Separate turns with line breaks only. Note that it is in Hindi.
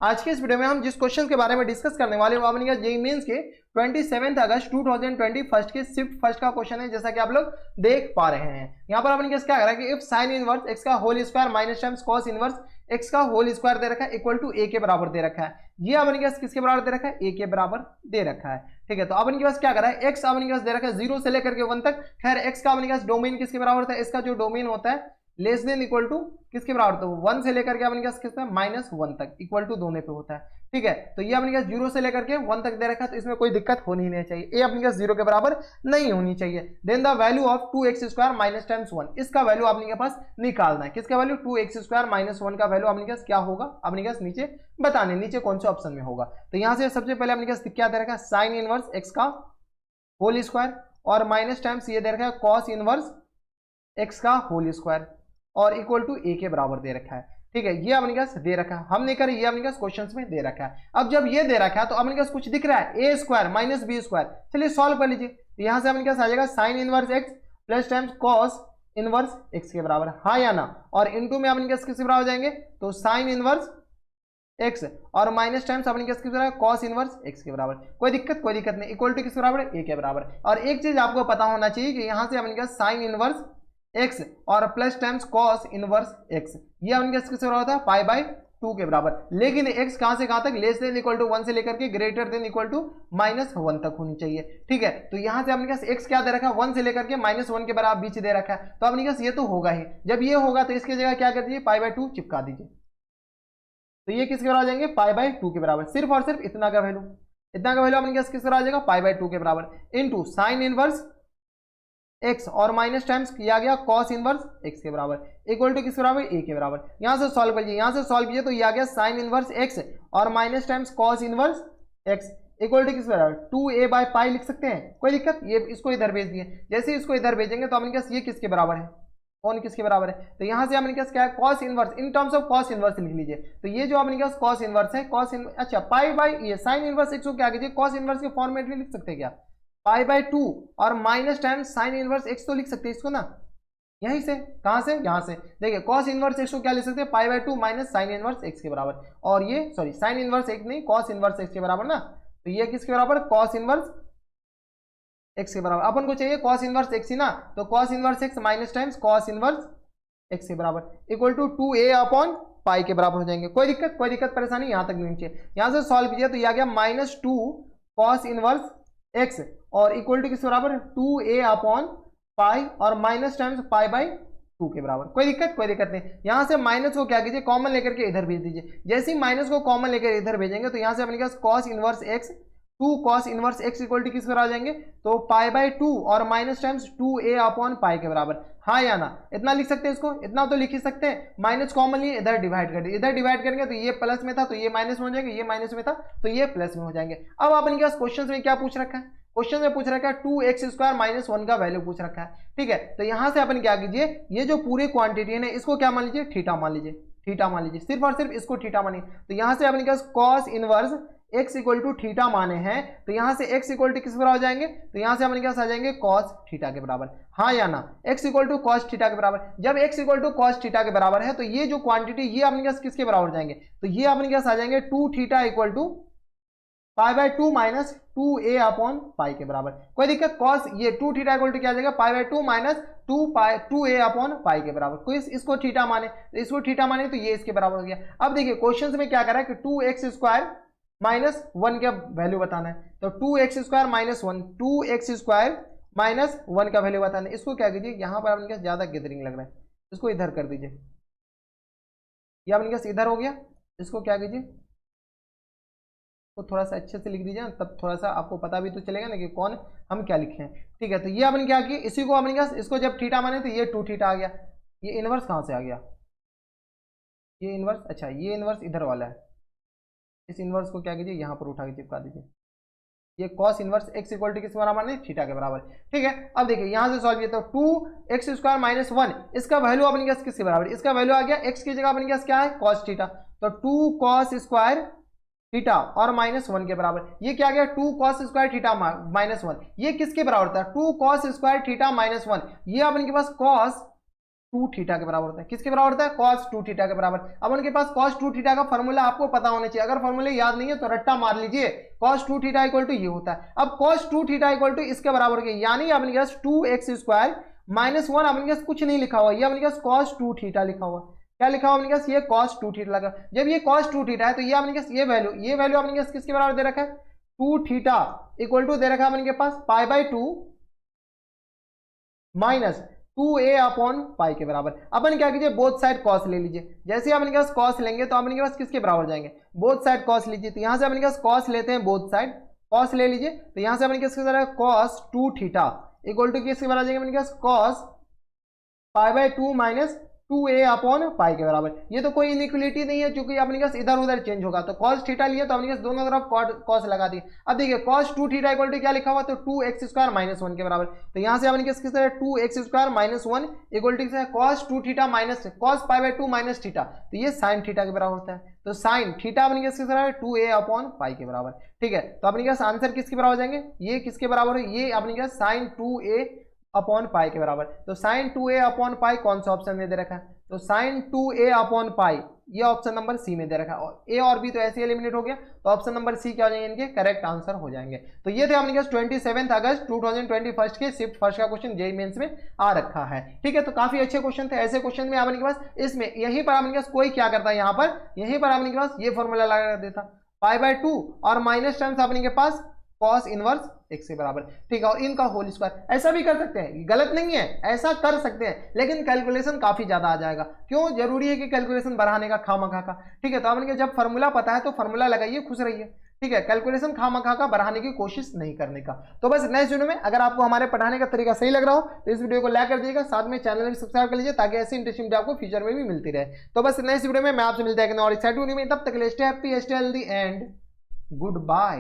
आज के इस वीडियो में हम जिस क्वेश्चन के बारे में डिस्कस करने वाले हैं वो अपने जेईई मेंस के 27 अगस्त 2021 के शिफ्ट फर्स्ट का क्वेश्चन है, जैसा कि आप लोग देख पा रहे हैं। यहाँ पर अपने क्या कह रहा है कि इफ साइन इनवर्स एक्स का whole square minus times cos inverse x का होल स्क्वायर दे रखा है इक्वल टू ए के बराबर दे रखा है। ये अपने पास किसके बराबर दे रखा है? ए के बराबर दे रखा है। ठीक है, तो अपने के पास क्या कर रहा है, एक्स अपने पास दे रखा है 0 से लेकर के 1 तक। खैर एक्स का अपने पास डोमेन किसके बराबर होता है? इसका जो डोमेन होता है लेस देन इक्वल टू किसके बराबर होता है? 1 से लेकर के अपने पास कितना -1 तक इक्वल टू दोनों पे होता है। ठीक है, तो ये अपने पास 0 से लेकर के 1 तक दे रखा है, तो इसमें कोई दिक्कत होनी नहीं चाहिए। ए अपने पास 0 के बराबर नहीं होनी चाहिए। Then the value of 2x square minus times 1, इसका वैल्यू अपने के पास निकालना है। किसका वैल्यू? 2x स्क्वायर माइनस 1 का वैल्यू अपने पास क्या होगा? अपने पास नीचे बताने, नीचे कौन से ऑप्शन में होगा। तो यहाँ से सबसे पहले अपने पास क्या दे रखा है? साइन इनवर्स एक्स का होल स्क्वायर और माइनस टाइम्स ये दे रखा है कॉस इनवर्स एक्स का होल स्क्वायर और इक्वल टू ए के बराबर दे रखा है। ठीक है, ये अपने पास दे रखा है, हम नहीं करें, ये अपने पास क्वेश्चंस में दे रखा है। अब जब ये दे रखा है तो अपने पास कुछ दिख रहा है ए स्क्वायर माइनस बी स्क्वायर, चलिए सॉल्व कर लीजिए। तो यहाँ से अपने पास आ जाएगा sign inverse x plus times cos inverse x के बराबर, हाँ या ना। और इनटू में अपने पास किसके बराबर हो जाएंगे? तो साइन इनवर्स एक्स और माइनस टाइम्स अपने किसके बराबर? कॉस इनवर्स एक्स के बराबर। कोई दिक्कत नहीं, इक्वल टू किसके बराबर? ए के बराबर। और एक चीज आपको पता होना चाहिए कि यहाँ से अपने पास साइन इनवर्स एक्स और plus times cos inverse x, ये अपने किसके बराबर होता है? पाई बाई 2 के बराबर। लेकिन एक्स कहां से कहां तक? लेस देन इक्वल टू 1 से लेकर के ग्रेटर देन इक्वल टू -1 तक होनी चाहिए। ठीक है, तो यहां से अपने पास एक्स क्या दे रखा है? 1 से लेकर के -1 के बराबर बीच दे रखा है, तो अपने पास ये तो होगा ही। जब ये होगा तो इसकी जगह क्या कर दीजिए? पाई बाई 2 चिपका दीजिए, तो ये किसके बराबर आ जाएंगे? पाई बाई 2 के बराबर। सिर्फ और सिर्फ इतना का वैल्यू अपने पास किसके बराबर आ जाएगा? पाई बाई 2 के बराबर इनटू साइन इनवर्स एक्स और माइनस टाइम्स किया गया कॉस इनवर्स एक्स के बराबर इक्वल टू किस बराबर? ए के बराबर। यहां से सॉल्व कीजिए, यहां से सॉल्व कीजिए तो ये आ गया साइन इनवर्स एक्स और minus times cos inverse x equal to किस बराबर? 2a बाय पाई लिख सकते हैं, कोई दिक्कत? ये इसको इधर भेज दिए, जैसे ही इसको इधर भेजेंगे तो अपने पास ये किसके बराबर है? कौन किसके बराबर है? तो यहां से अपने पास क्या है? Cos inverse, in terms of cos inverse लिख लीजिए। तो ये जो अपने पास कॉस इनवर्स है, अच्छा पाई बाई ये साइन इनवर्स एक्स को क्या कीजिए? कॉस इनवर्स के फॉर्मेट में लिख सकते हैं क्या? पाई बाई 2 और minus times sign inverse x तो लिख सकते हैं इसको ना, यहीं से। कहां से? यहां से। देखिए कॉस इनवर्स एक्स को क्या लिख सकते हैं? पाई by 2 minus sign inverse x के बराबर। और ये सॉरी साइन इनवर्स एक्स नहीं, कॉस इनवर्स एक्स के बराबर ना, तो ये किसके बराबर? कॉस इनवर्स एक्स के बराबर। अपन को चाहिए कॉस इनवर्स एक्स ही ना, तो cos inverse x minus times cos inverse x के बराबर equal to 2a upon pi के बराबर हो जाएंगे। कोई दिक्कत परेशानी? यहां तक नीचे, यहां से सॉल्व कीजिए तो ये आ गया -2 कॉस इनवर्स एक्स और इक्वल टू किस बराबर? 2a अपॉन पाई और माइनस टाइम्स पाई बाई 2 के बराबर। कोई दिक्कत नहीं। यहां से माइनस को क्या कीजिए? कॉमन लेकर के इधर भेज दीजिए। जैसे ही माइनस को कॉमन लेकर इधर भेजेंगे तो यहां से अपने पास cos inverse x 2 cos inverse x equal to किस बराबर आ जाएंगे? तो पाई बाई 2 और minus times 2a upon pi के बराबर, हाँ या ना। इतना लिख सकते हैं, इसको इतना तो लिख ही सकते हैं। माइनस कॉमन लिए इधर डिवाइड कर दिए, इधर डिवाइड करेंगे तो ये प्लस में था तो ये माइनस में हो जाएंगे, ये माइनस में था तो ये प्लस में हो जाएंगे। अब अपने पास क्वेश्चन में क्या पूछ रखा है? क्वेश्चन में पूछ रखा है 2x स्क्वायर माइनस 1 का वैल्यू पूछ रखा है। ठीक है, तो यहां से अपन क्या कीजिए? ये जो पूरी क्वांटिटी है ना, इसको क्या मान लीजिए? थीटा मान लीजिए, सिर्फ और सिर्फ इसको थीटा मानिए। तो यहां से अपने पास cos inverse x equal to theta माने हैं, तो यहां से x इक्वल टू किस बराबर हो जाएंगे? तो यहां से अपने पास आ जाएंगे कॉस थीटा के बराबर, हाँ या ना। x equal to cos theta के बराबर, जब x equal to cos theta के बराबर है तो ये जो क्वांटिटी ये अपने पास किसके बराबर हो जाएंगे? तो ये अपने पास आ जाएंगे 2 theta equal to pi by 2 minus 2a upon pi के बराबर। कोई दिक्कत? कॉस ये 2 थीटा इक्वल टू क्या आ जाएगा? पाई by 2 minus 2a upon pi के बराबर। कोई इसको थीटा माने तो इसको थीटा माने तो ये इसके बराबर हो गया। अब देखिए क्वेश्चन में क्या कर रहा है कि 2x स्क्वायर माइनस 1 का वैल्यू बताना है, तो 2x square minus 1, 2x square minus 1 का वैल्यू बताना है। इसको क्या कीजिए? यहां पर अपने पास ज्यादा गैदरिंग लग रहा है, इसको इधर कर दीजिए, ये अपने पास इधर हो गया। इसको क्या कीजिए? तो थोड़ा सा अच्छे से लिख दीजिए, तब थोड़ा सा आपको पता भी तो चलेगा ना कि कौन हम क्या लिखे हैं। ठीक है, तो ये अपन क्या किए? इसी को अपने पास इसको जब थीटा माने तो ये 2 थीटा आ गया। ये इनवर्स कहां से आ गया? ये इनवर्स, अच्छा ये इनवर्स इधर वाला है। इस इनवर्स को क्या कीजिए? यहां पर उठा के चिपका दीजिए। ये cos inverse x equal to किस बराबर है? थीटा के बराबर। ठीक है, अब देखिए यहां से सॉल्व किया तो 2x स्क्वायर माइनस 1, इसका वैल्यू अपने पास किसके बराबर? इसका वैल्यू आ गया x की जगह अपने पास क्या है? कॉस थीटा, तो 2 कॉस स्क्वायर थीटा और -1 के बराबर। ये क्या गया? 2 कॉस स्क्वायर थीटा -1, ये किसके बराबर था? 2 कॉस स्क्वायर थीटा -1, ये अपने के पास कॉस 2 थीटा के बराबर होता है। किसके बराबर होता है? cos 2 थीटा के बराबर। अब उनके पास cos 2 थीटा का फॉर्मूला आपको पता होना चाहिए, अगर फॉर्मूले याद नहीं है तो रट्टा मार लीजिए, cos 2 थीटा इक्वल टू ये होता है। अब cos 2 थीटा इक्वल टू इसके बराबर हो गया, यानी अपने पास 2x स्क्वायर माइनस 1, अपने पास कुछ नहीं लिखा हुआ, ये अपने पास cos 2 थीटा लिखा हुआ। क्या लिखा हुआ अपने पास? ये cos 2 थीटा लगा। जब ये cos 2 थीटा है तो ये अपने पास ये वैल्यू अपने पास किसके बराबर दे रखा है? 2 थीटा इक्वल टू दे रखा है अपने पास π/2 माइनस 2a अपॉन पाई के बराबर। अपन क्या कीजिए, बोथ साइड cos ले लीजिए। जैसे ही अपने पास cos लेंगे तो अपने पास किसके बराबर जाएंगे? बोथ साइड cos लीजिए, तो यहां से अपने पास cos लेते हैं, बोथ साइड cos ले लीजिए, तो यहां से अपने किसके बराबर cos 2 थीटा इक्वल टू किसके बराबर जाएंगे अपने पास? cos π/2 minus 2a upon pi के बराबर। ये तो कोई इनइक्वलिटी नहीं है, क्योंकि अपने पास इधर उधर चेंज होगा, तो cos थीटा लिए तो अपने पास दोनों तरफ cos लगा दिए। अब देखिए cos 2 थीटा इक्वल टू क्या लिखा हुआ? तो 2x स्क्वायर माइनस 1 के बराबर। तो यहां से अपने किस तरह 2x square minus 1 equal to cos 2 theta minus cos π/2 minus theta, तो ये sin थीटा के बराबर होता है। तो sin थीटा अपने किसके बराबर है? 2a अपॉन पाई के बराबर। ठीक है, तो अपने पास आंसर किसके बराबर जाएंगे? ये किसके बराबर है? ये अपने पास sin 2a अपॉन पाई के बराबर। तो sin 2a अपॉन पाई कौन सा ऑप्शन में दे रखा है? तो sin 2a अपॉन पाई ये ऑप्शन नंबर सी में दे रखा है, और ए और बी तो ऐसे एलिमिनेट हो गया, तो ऑप्शन नंबर सी क्या हो जाएंगे? इनके करेक्ट आंसर हो जाएंगे। तो ये थे अपने पास 27 अगस्त 2021 के शिफ्ट फर्स्ट का क्वेश्चन जेईई मेंस में आ रखा है। ठीक है, तो काफी अच्छे क्वेश्चन थे। ऐसे क्वेश्चन में आपके पास इसमें यहीं पर आपके पास कोई क्या करता है, यहाँ पर यहीं पर आपके पास ये फॉर्मूला लगा देता π/2 और माइनस टर्म्स आपके पास cos इनवर्स x के बराबर। ठीक है, और इनका होल स्क्वायर, ऐसा भी कर सकते हैं, गलत नहीं है, ऐसा कर सकते हैं, लेकिन कैलकुलेशन काफी ज्यादा आ जाएगा। क्यों जरूरी है कि कैलकुलेशन बढ़ाने का खामखा का? ठीक है, तो आपने जब फॉर्मूला पता है तो फॉर्मूला लगाइए, खुश रहिए। ठीक है, कैलकुलेशन खामखा का बढ़ाने की कोशिश नहीं करने का। तो बस नेक्स्ट वीडियो में अगर आपको हमारे पढ़ाने का तरीका सही लग रहा हो तो इस वीडियो को लाइक कर दीजिएगा, साथ में चैनल भी सब्सक्राइब कर लीजिए, ताकि ऐसी इंटरेस्टिंग वीडियो आपको फ्यूचर में भी मिलती रहे। तो बस नेक्स्ट वीडियो में मैं आपसे मिलता है और एक्साइटेड वीडियो में, तब तक के लिए stay happy, stay healthy and good bye.